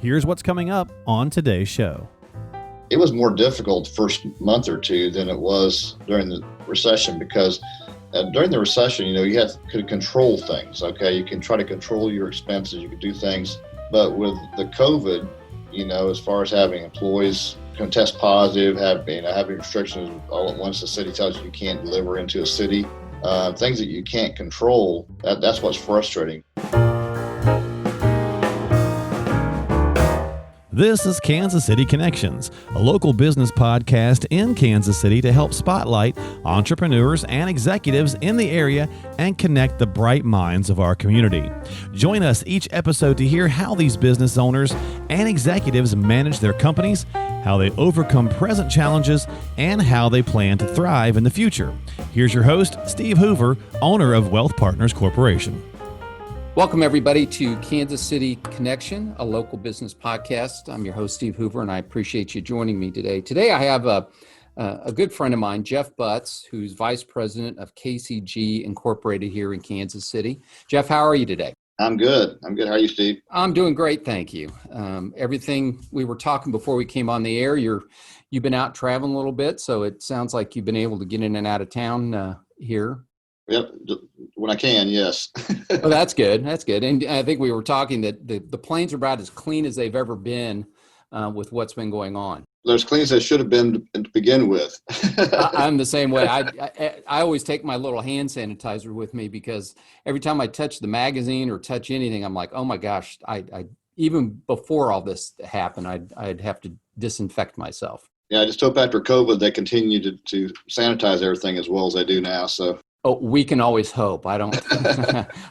Here's what's coming up on today's show. It was more difficult the first month or two than it was during the recession because during the recession, you could control things, okay? You can try to control your expenses, you could do things. But with the COVID, as far as having employees can test positive, having restrictions all at once, the city tells you can't deliver into a city, things that you can't control, that's what's frustrating. This is Kansas City Connections, a local business podcast in Kansas City to help spotlight entrepreneurs and executives in the area and connect the bright minds of our community. Join us each episode to hear how these business owners and executives manage their companies, how they overcome present challenges, and how they plan to thrive in the future. Here's your host, Steve Hoover, owner of Wealth Partners Corporation. Welcome, everybody, to Kansas City Connection, a local business podcast. I'm your host, Steve Hoover, and I appreciate you joining me today. Today, I have a good friend of mine, Jeff Butts, who's Vice President of KCG Incorporated here in Kansas City. Jeff, how are you today? I'm good. How are you, Steve? I'm doing great, thank you. Everything we were talking before we came on the air, you've been out traveling a little bit, so it sounds like you've been able to get in and out of town here. Yep, when I can, yes. Oh, that's good. That's good. And I think we were talking that the planes are about as clean as they've ever been with what's been going on. They're as clean as they should have been to begin with. I'm the same way. I always take my little hand sanitizer with me because every time I touch the magazine or touch anything, I'm like, oh my gosh, I even before all this happened, I'd have to disinfect myself. Yeah, I just hope after COVID they continue to sanitize everything as well as they do now. So. Oh, we can always hope. I don't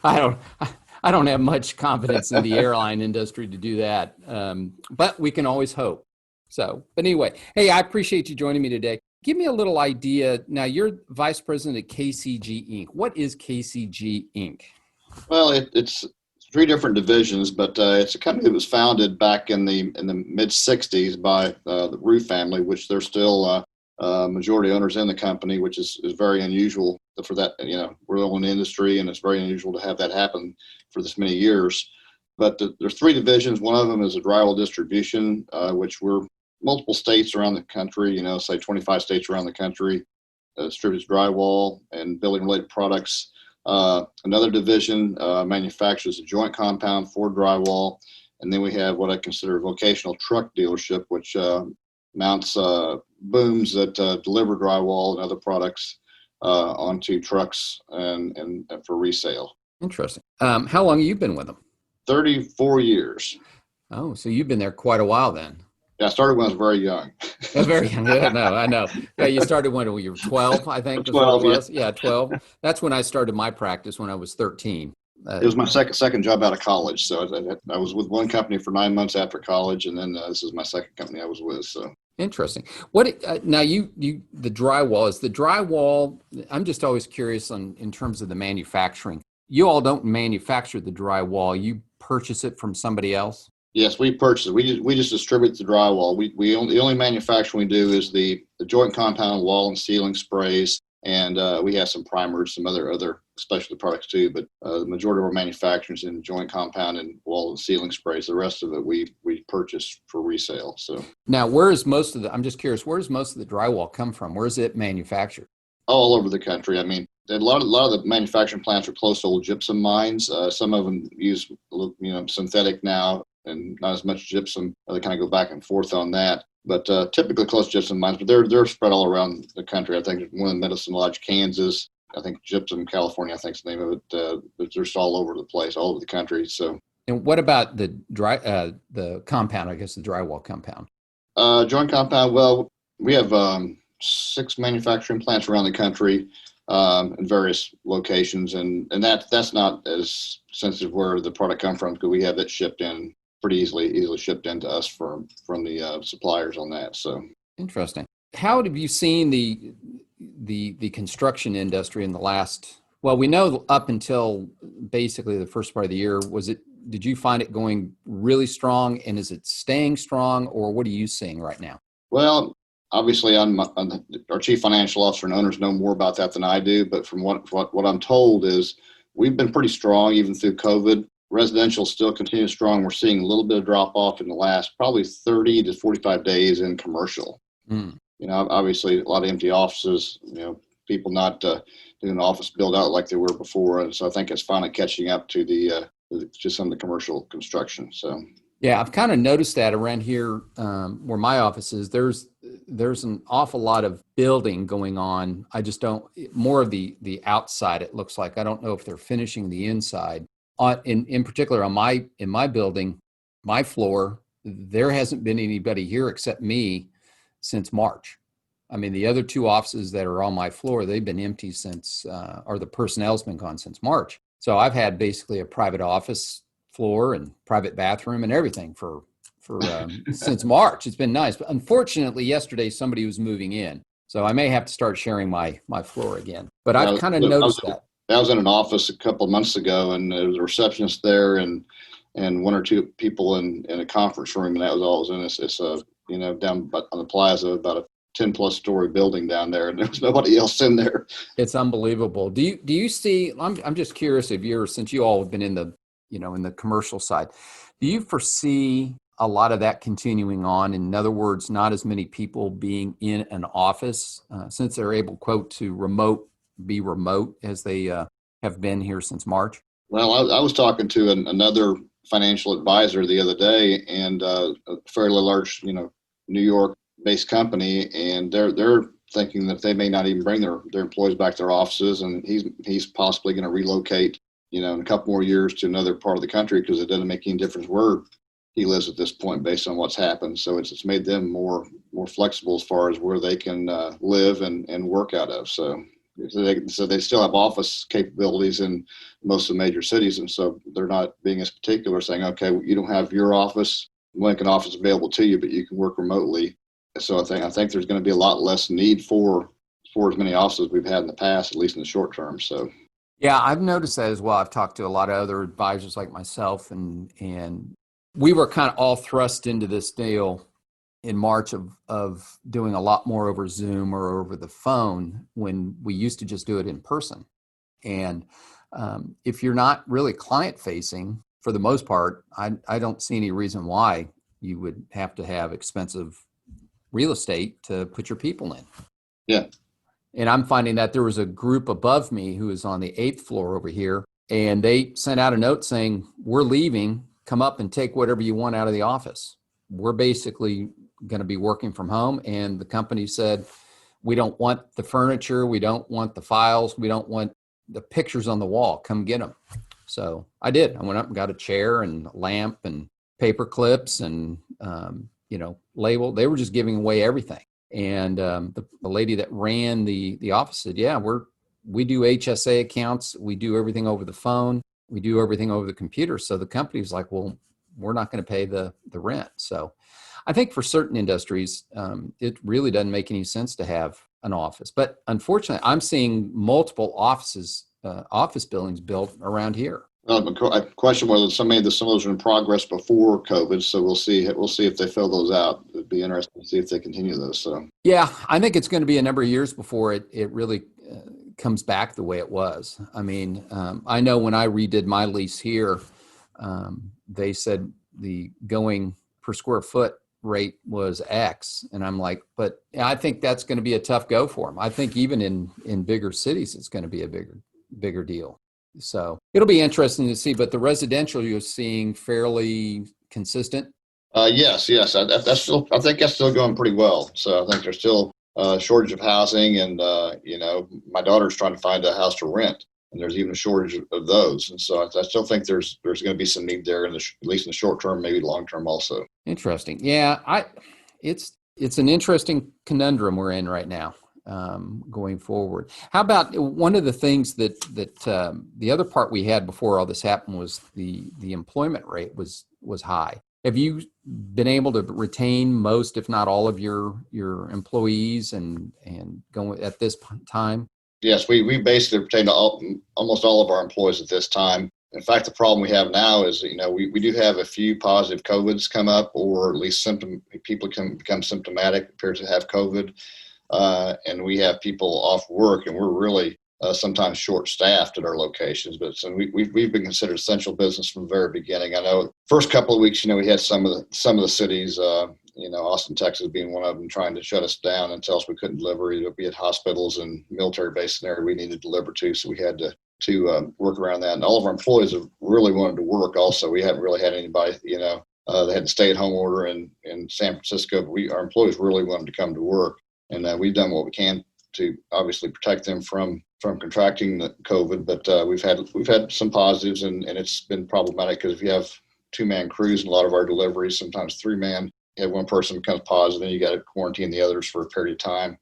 have much confidence in the airline industry to do that. But we can always hope. But anyway, hey, I appreciate you joining me today. Give me a little idea. Now, you're Vice President at KCG Inc. What is KCG Inc? Well, it's three different divisions, but it's a company that was founded back in the mid '60s by the Roof family, which they're still majority owners in the company, which is very unusual for that. We're all in the industry, and it's very unusual to have that happen for this many years. But there's three divisions. One of them is a drywall distribution, which we're multiple states around the country, say 25 states around the country, distributes drywall and building related products. Another division manufactures a joint compound for drywall. And then we have what I consider a vocational truck dealership, which mounts booms that deliver drywall and other products onto trucks and for resale. Interesting. How long have you been with them? 34 years. Oh, so you've been there quite a while then. Yeah, I started when I was very young. Very young. Yeah, no, I know. Yeah, you started when you were 12, I think. 12, yeah, 12. That's when I started my practice when I was 13. It was my second job out of college. So I was with one company for 9 months after college, and then this is my second company I was with. So. Interesting. What now? The drywall is the drywall. I'm just always curious in terms of the manufacturing. You all don't manufacture the drywall. You purchase it from somebody else. Yes, we purchase it. We just distribute the drywall. The only manufacturing we do is the joint compound wall and ceiling sprays, and we have some primers, some other specialty products too. But the majority of our manufacturing is in joint compound and wall and ceiling sprays. The rest of it we purchase for resale. So now, I'm just curious, where does most of the drywall come from? Where is it manufactured? All over the country. I mean, a lot of the manufacturing plants are close to old gypsum mines. Some of them use synthetic now and not as much gypsum. They kind of go back and forth on that. But typically close gypsum mines, but they're spread all around the country. I think one in Medicine Lodge, Kansas. I think Gypsum, California, I think is the name of it. They're just all over the place, all over the country. So. And what about the compound? I guess the drywall compound. Joint compound. Well, we have 6 manufacturing plants around the country in various locations, and that's not as sensitive where the product comes from because we have it shipped in pretty easily shipped into us from the suppliers on that. So interesting. How have you seen the construction industry in the last? Well, we know up until basically the first part of the year. Did you find it going really strong, and is it staying strong, or what are you seeing right now? Well, obviously, our chief financial officer and owners know more about that than I do. But from what I'm told is we've been pretty strong even through COVID. residential still continues strong. We're seeing a little bit of drop off in the last probably 30 to 45 days in commercial. Obviously a lot of empty offices, people not doing an office build out like they were before. And so I think it's finally catching up to to some of the commercial construction. So. Yeah, I've kind of noticed that around here where my office is, there's an awful lot of building going on. I just don't, more of the outside, it looks like. I don't know if they're finishing the inside. In particular, in my building, my floor, there hasn't been anybody here except me since March. I mean, the other two offices that are on my floor, they've been empty since, or the personnel's been gone since March. So I've had basically a private office floor and private bathroom and everything for since March. It's been nice, but unfortunately yesterday somebody was moving in, so I may have to start sharing my floor again. But I've kind of noticed that. I was in an office a couple of months ago, and there was a receptionist there, and one or two people in a conference room, and that was all it was in. It's down on the plaza, about a 10+ story building down there, and there was nobody else in there. It's unbelievable. Do you see? I'm just curious since you all have been in the in the commercial side, do you foresee a lot of that continuing on? In other words, not as many people being in an office since they're able, quote, to be remote as they have been here since March? Well, I was talking to another financial advisor the other day, and a fairly large, New York-based company, and they're thinking that they may not even bring their employees back to their offices, and he's possibly going to relocate in a couple more years to another part of the country, because it doesn't make any difference where he lives at this point based on what's happened. So it's made them more flexible as far as where they can live and work out of. So they still have office capabilities in most of the major cities, and so they're not being as particular, saying, okay, you don't have your office, Lincoln office available to you, but you can work remotely. So I think there's going to be a lot less need for as many offices we've had in the past, at least in the short term. So. Yeah, I've noticed that as well. I've talked to a lot of other advisors like myself, and we were kind of all thrust into this deal in March of doing a lot more over Zoom or over the phone when we used to just do it in person. And if you're not really client facing, for the most part, I don't see any reason why you would have to have expensive real estate to put your people in. Yeah. And I'm finding that there was a group above me who is on the 8th floor over here, and they sent out a note saying, we're leaving, come up and take whatever you want out of the office. We're basically going to be working from home. And the company said, we don't want the furniture, we don't want the files, we don't want the pictures on the wall, come get them. So I did. I went up and got a chair and a lamp and paper clips and, label. They were just giving away everything. And the lady that ran the office said, yeah, we do HSA accounts. We do everything over the phone. We do everything over the computer. So the company was like, well, we're not going to pay the rent. So I think for certain industries, it really doesn't make any sense to have an office. But unfortunately, I'm seeing multiple office buildings built around here. I question whether some of those are in progress before COVID, so we'll see if they fill those out. It'd be interesting to see if they continue those. So yeah, I think it's going to be a number of years before it really comes back the way it was. I mean, I know when I redid my lease here, they said the going per square foot rate was X, and I'm like, but I think that's going to be a tough go for them. I think even in bigger cities, it's going to be a bigger deal. So it'll be interesting to see, but the residential you're seeing fairly consistent. Yes. I think that's still going pretty well. So I think there's still a shortage of housing, and my daughter's trying to find a house to rent, and there's even a shortage of those. And so I still think there's going to be some need there, at least in the short term, maybe long term also. Interesting. Yeah, it's an interesting conundrum we're in right now. Going forward. How about one of the things that the other part we had before all this happened was the employment rate was high. Have you been able to retain most, if not all, of your employees and going at this time? Yes, we basically retained almost all of our employees at this time. In fact, the problem we have now is, we do have a few positive COVIDs come up, or at least people can become symptomatic, appear to have COVID. And we have people off work, and we're really sometimes short-staffed at our locations. But so we've been considered essential business from the very beginning. I know first couple of weeks, we had some of the cities, Austin, Texas being one of them, trying to shut us down and tell us we couldn't deliver. It'll be at hospitals and military base area we needed to deliver to, so we had to work around that. And all of our employees have really wanted to work. Also, we haven't really had anybody, they had the stay-at-home order in San Francisco, but our employees really wanted to come to work, and we've done what we can to obviously protect them from contracting the COVID. But we've had some positives, and it's been problematic because if you have 2-man crews in a lot of our deliveries, sometimes 3-man, you have one person becomes positive, and you got to quarantine the others for a period of time.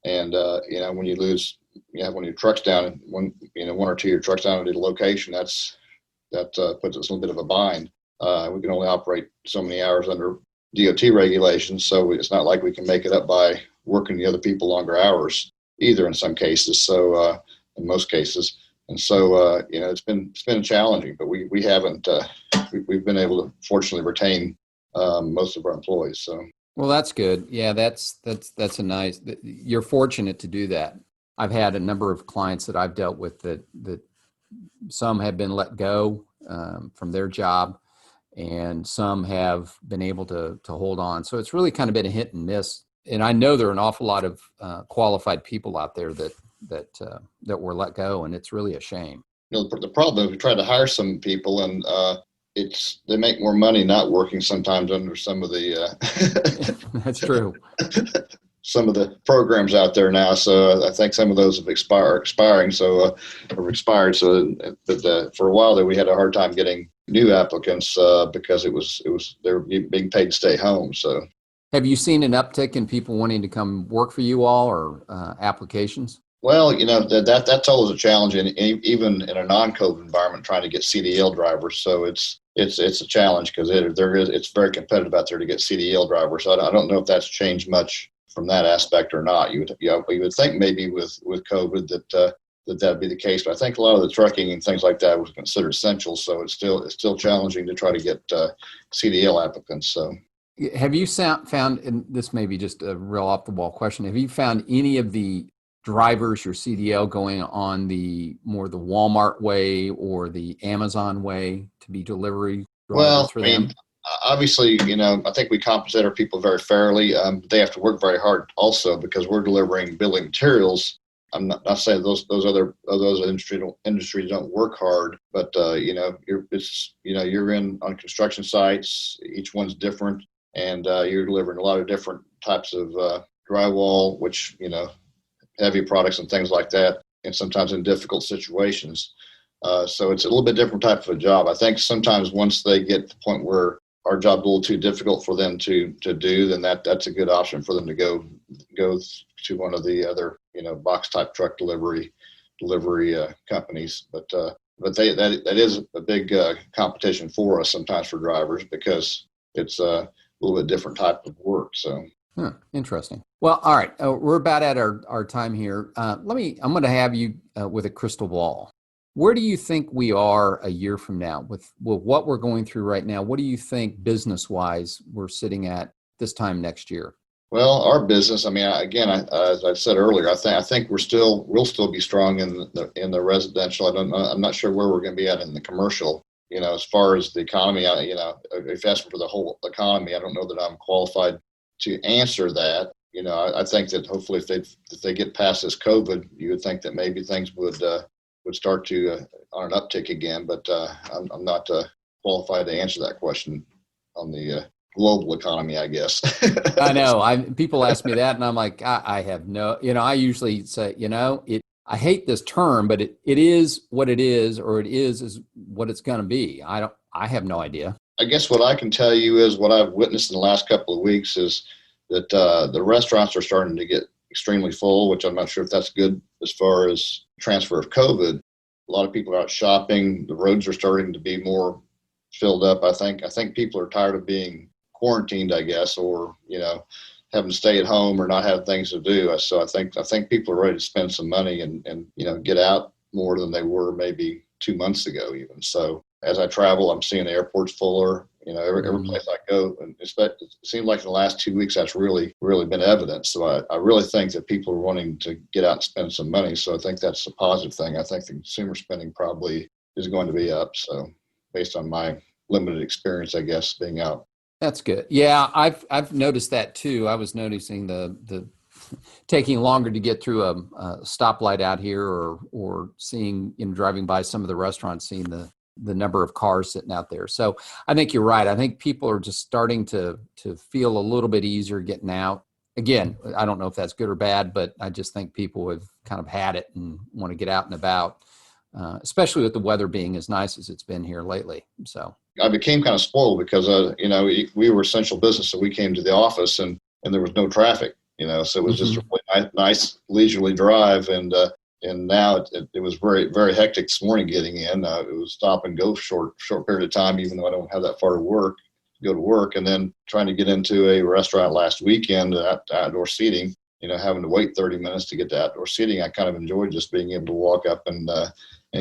And when you lose, when your truck's down, one or two of your trucks down at a location, that puts us in a little bit of a bind. We can only operate so many hours under DOT regulations, so it's not like we can make it up by working the other people longer hours either in some cases. So in most cases, and so it's been challenging, but we haven't we've been able to fortunately retain most of our employees. So well, that's good. Yeah, that's a nice. You're fortunate to do that. I've had a number of clients that I've dealt with that some have been let go from their job, and some have been able to hold on. So it's really kind of been a hit and miss. And I know there are an awful lot of qualified people out there that were let go, and it's really a shame. The problem is we try to hire some people, and they make more money not working sometimes under some of the That's true. Some of the programs out there now. So I think some of those have expired. So but for a while there, we had a hard time getting new applicants because they were being paid to stay home. So have you seen an uptick in people wanting to come work for you all, or applications? Well, that's always a challenge, and even in a non-COVID environment, trying to get CDL drivers. So it's a challenge because it's very competitive out there to get CDL drivers. So I don't know if that's changed much from that aspect or not. You would think maybe with COVID that'd be the case, but I think a lot of the trucking and things like that was considered essential. So it's still challenging to try to get CDL applicants. So. Have you found, and this may be just a real off the wall question, have you found any of the drivers, your CDL, going on the Walmart way or the Amazon way to be delivery drivers for them? Obviously, I think we compensate our people very fairly. They have to work very hard also because we're delivering building materials. I'm not saying those industries don't work hard, but you're in on construction sites. Each one's different, and you're delivering a lot of different types of drywall, which heavy products and things like that, and sometimes in difficult situations. So it's a little bit different type of a job. I think sometimes once they get to the point where our job's a little too difficult for them to do, then that's a good option for them to go to one of the other box type truck delivery companies. But that is a big competition for us sometimes for drivers because it's a little bit different type of work. So. Interesting. Well, all right. We're about at our time here. I'm going to have you with a crystal ball. Where do you think we are a year from now with what we're going through right now? What do you think business-wise we're sitting at this time next year? Well, our business, as I said earlier, I think we'll still be strong in the residential. I'm not sure where we're going to be at in the commercial. As far as the economy, if you ask for the whole economy, I don't know that I'm qualified to answer that. I think that hopefully if they get past this COVID, you would think that maybe things would start to on an uptick again. But I'm not qualified to answer that question on the global economy, I guess. I know. People ask me that, and I'm like, I have no. I usually say, I hate this term, but it is what it is, or it is what it's going to be. I have no idea. I guess what I can tell you is what I've witnessed in the last couple of weeks is that the restaurants are starting to get extremely full, which I'm not sure if that's good as far as transfer of COVID. A lot of people are out shopping. The roads are starting to be more filled up. I think people are tired of being quarantined, I guess, or having to stay at home or not have things to do. So I think people are ready to spend some money and get out more than they were maybe 2 months ago even. So as I travel, I'm seeing the airports fuller. Every place I go, and it seems like in the last 2 weeks that's really been evident. So I really think that people are wanting to get out and spend some money. So I think that's a positive thing. I think the consumer spending probably is going to be up. So based on my limited experience, I guess, being out. That's good. Yeah, I've noticed that too. I was noticing the taking longer to get through a stoplight out here, or seeing, driving by some of the restaurants, seeing the number of cars sitting out there. So I think you're right. I think people are just starting to feel a little bit easier getting out. Again, I don't know if that's good or bad, but I just think people have kind of had it and want to get out and about, especially with the weather being as nice as it's been here lately. So I became kind of spoiled because, we were essential business, so we came to the office and there was no traffic, so it was just a really nice leisurely drive. And now it was very, very hectic this morning getting in. It was stop and go short period of time, even though I don't have that far to go to work. And then trying to get into a restaurant last weekend, outdoor seating, having to wait 30 minutes to get to outdoor seating. I kind of enjoyed just being able to walk up and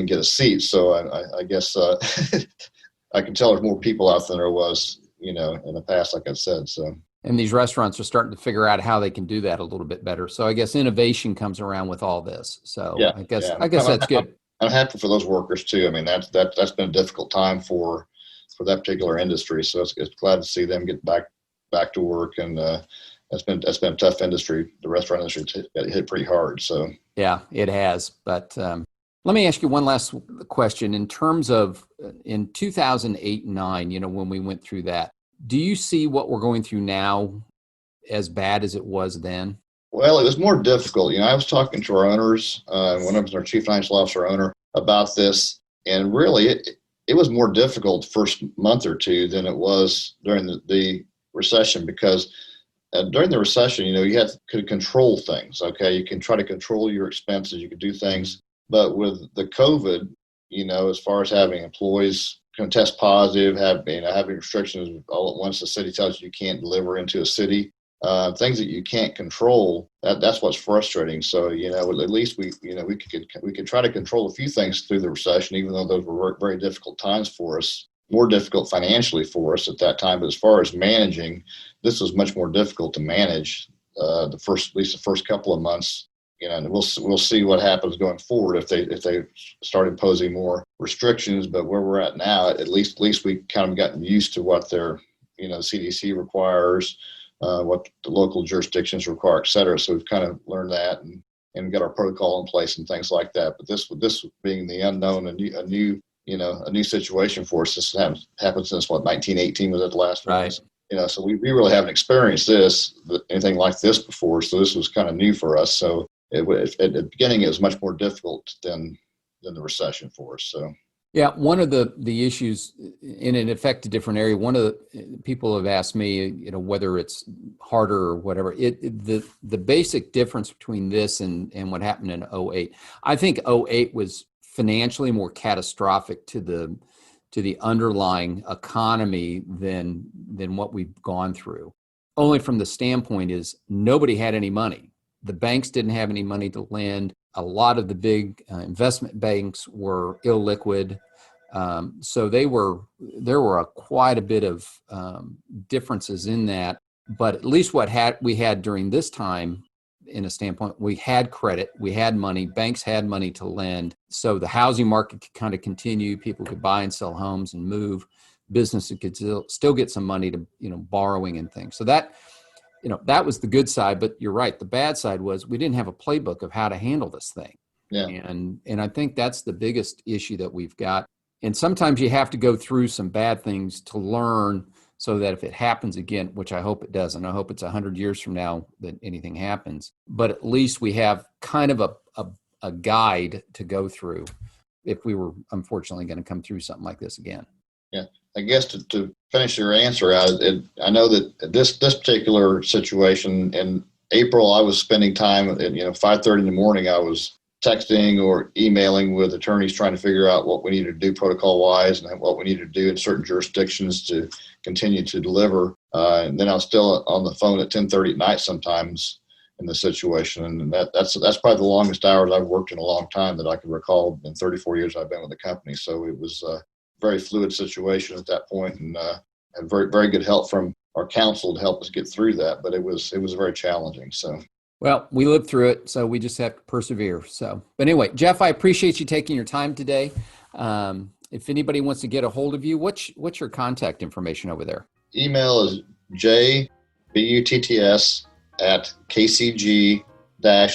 get a seat. So I guess I can tell there's more people out than there was, in the past, like I said. So. And these restaurants are starting to figure out how they can do that a little bit better. So I guess innovation comes around with all this. So yeah, I guess that's good. I'm happy for those workers too. I mean, that's been a difficult time for that particular industry. So it's glad to see them get back to work. And that's been a tough industry. The restaurant industry got hit pretty hard. So yeah, it has. But let me ask you one last question. In terms of in 2008 and 2009, when we went through that, do you see what we're going through now as bad as it was then? Well, it was more difficult. I was talking to our owners, one of them was our chief financial officer owner, about this. And really, it was more difficult the first month or two than it was during the recession, because during the recession, you could control things. Okay, you can try to control your expenses. You could do things. But with the COVID, as far as having employees can test positive, having restrictions all at once, the city tells you can't deliver into a city, things that you can't control. That's what's frustrating. So at least we could try to control a few things through the recession, even though those were very difficult times for us, more difficult financially for us at that time. But as far as managing, this was much more difficult to manage at least the first couple of months. And we'll see what happens going forward if they start imposing more restrictions. But where we're at now, at least we kind of gotten used to what their CDC requires, what the local jurisdictions require, et cetera. So we've kind of learned that and got our protocol in place and things like that. But this being the unknown, a new situation for us. This has happened since 1918 was at the last right. one. So we really haven't experienced anything like this before. So this was kind of new for us. So at the beginning, it was much more difficult than the recession for us. So, yeah, one of the issues, and it affects a different area. One of the people have asked me, whether it's harder or whatever. The basic difference between this and what happened in 2008. I think 2008 was financially more catastrophic to the underlying economy than what we've gone through. Only from the standpoint is nobody had any money. The banks didn't have any money to lend. A lot of the big investment banks were illiquid. So there were quite a bit of differences in that. But at least we had during this time, in a standpoint, we had credit, we had money, banks had money to lend. So the housing market could kind of continue. People could buy and sell homes and move. Businesses could still get some money to, borrowing and things. So that was the good side, but you're right. The bad side was we didn't have a playbook of how to handle this thing. Yeah. And I think that's the biggest issue that we've got. And sometimes you have to go through some bad things to learn, so that if it happens again, which I hope it doesn't, I hope it's 100 years from now that anything happens, but at least we have kind of a guide to go through if we were unfortunately going to come through something like this again. Yeah. I guess to finish your answer out, I know that this particular situation in April, I was spending time at 5:30 in the morning. I was texting or emailing with attorneys trying to figure out what we needed to do protocol wise and what we needed to do in certain jurisdictions to continue to deliver. And then I was still on the phone at 10:30 at night sometimes in the situation. And that's probably the longest hours I've worked in a long time that I can recall in 34 years I've been with the company. So it was very fluid situation at that point. And had very, very good help from our council to help us get through that, but it was very challenging. So. Well, we lived through it, so we just have to persevere. So, but anyway, Jeff, I appreciate you taking your time today. If anybody wants to get a hold of you, what's your contact information over there? Email is jbutts@kcg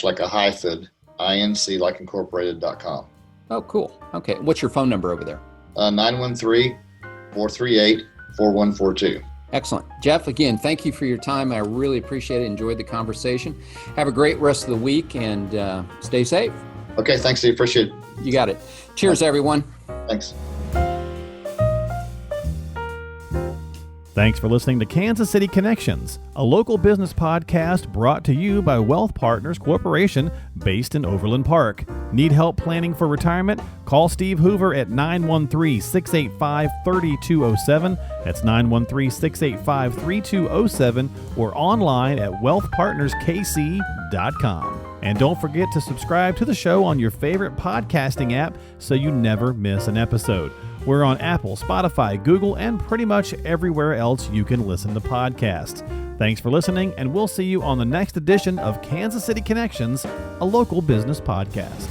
like a hyphen inc like incorporated.com. Oh, cool. Okay. What's your phone number over there? 913-438-4142. Excellent. Jeff, again, thank you for your time. I really appreciate it. Enjoyed the conversation. Have a great rest of the week and stay safe. Okay. Thanks, Steve. Appreciate it. You got it. Cheers, everyone. Thanks. Thanks for listening to Kansas City Connections, a local business podcast brought to you by Wealth Partners Corporation based in Overland Park. Need help planning for retirement? Call Steve Hoover at 913-685-3207. That's 913-685-3207 or online at wealthpartnerskc.com. And don't forget to subscribe to the show on your favorite podcasting app so you never miss an episode. We're on Apple, Spotify, Google, and pretty much everywhere else you can listen to podcasts. Thanks for listening, and we'll see you on the next edition of Kansas City Connections, a local business podcast.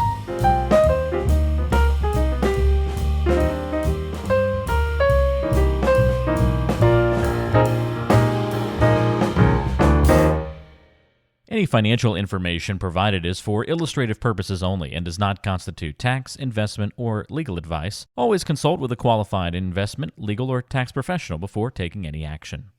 Any financial information provided is for illustrative purposes only and does not constitute tax, investment, or legal advice. Always consult with a qualified investment, legal, or tax professional before taking any action.